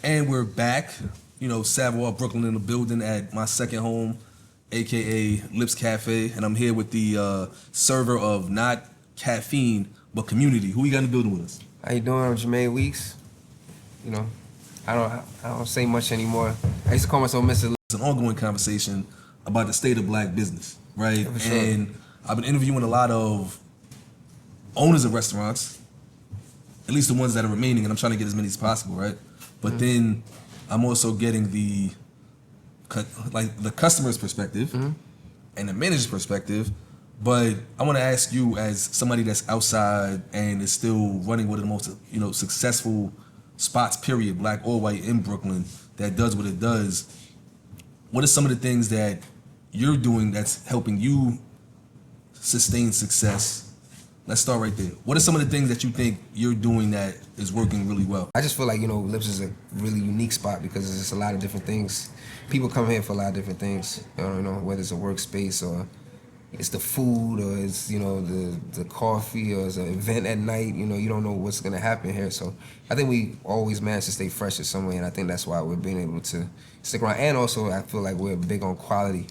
And we're back, Savoir, Brooklyn in the building at my second home, aka Lips Cafe, and I'm here with the server of not caffeine but community. Who we got in the building with us? How you doing? I'm Jermaine Weeks. I don't say much anymore. I used to call myself Mr. It's an ongoing conversation about the state of black business, right? Yeah, for sure. And I've been interviewing a lot of owners of restaurants, at least the ones that are remaining, and I'm trying to get as many as possible, right? But then I'm also getting the customer's perspective and the manager's perspective. But I want to ask you, as somebody that's outside and is still running one of the most successful spots, period, black or white, in Brooklyn, that does what it does. What are some of the things that you're doing that's helping you sustain success? Let's start right there. What are some of the things that you think you're doing that is working really well? I just feel like, Lips is a really unique spot because there's just a lot of different things. People come here for a lot of different things. Whether it's a workspace or it's the food or it's, the coffee or it's an event at night. You don't know what's going to happen here. So I think we always manage to stay fresh in some way, and I think that's why we're being able to stick around. And also, I feel like we're big on quality.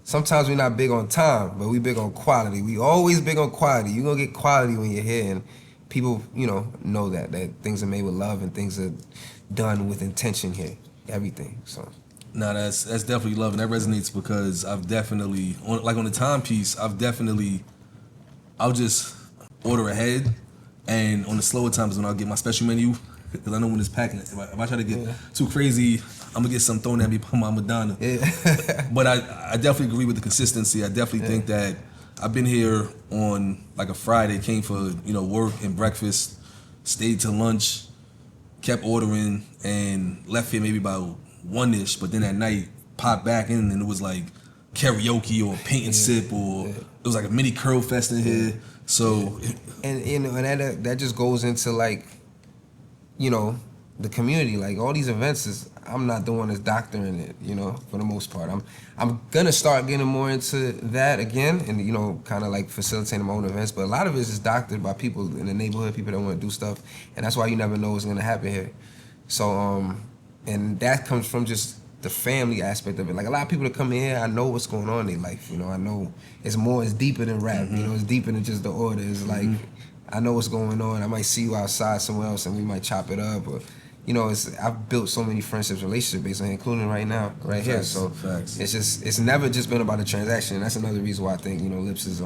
Sometimes we're not big on time, but we big on quality. We always big on quality. You're going to get quality when you're here, and people, know that things are made with love and things are done with intention here, everything, so. No, that's definitely love, and that resonates because I've definitely, on the timepiece, I'll just order ahead, and on the slower times when I'll get my special menu, because I know when it's packing, if I try to get too crazy, I'm gonna get something thrown at me by my Madonna. Yeah. But I definitely agree with the consistency. I definitely think that I've been here on like a Friday, came for work and breakfast, stayed till lunch, kept ordering, and left here maybe about 1-ish. But then at night, popped back in, and it was like karaoke or paint and sip, or it was like a mini curl fest in here. So, and and that just goes into like, the community. Like all these events I'm not the one that's doctoring it, for the most part. I'm gonna start getting more into that again, and kind of like facilitating my own events. But a lot of it is doctored by people in the neighborhood, people that want to do stuff, and that's why you never know what's gonna happen here. So and that comes from just the family aspect of it. Like a lot of people that come in here, I know what's going on in their life. I know it's deeper than rap. It's deeper than just the order. It's like I know what's going on. I might see you outside somewhere else, and we might chop it up, or. I've built so many friendships, relationships based on it, including right now, right here. So it's never just been about a transaction. That's another reason why I think Lips is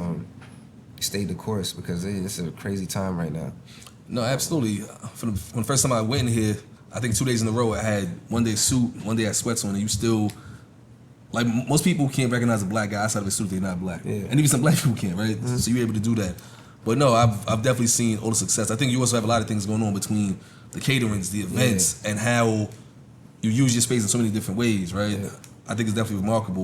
stayed the course, because it's a crazy time right now. No, absolutely. From the first time I went in here, I think 2 days in a row I had one day suit, one day I had sweats on, and you still, like most people can't recognize a black guy outside of a suit if they're not black, and even some black people can't, right? So you're able to do that. But no, I've definitely seen all the success. I think you also have a lot of things going on between the caterings, the events, and how you use your space in so many different ways, right? I think it's definitely remarkable.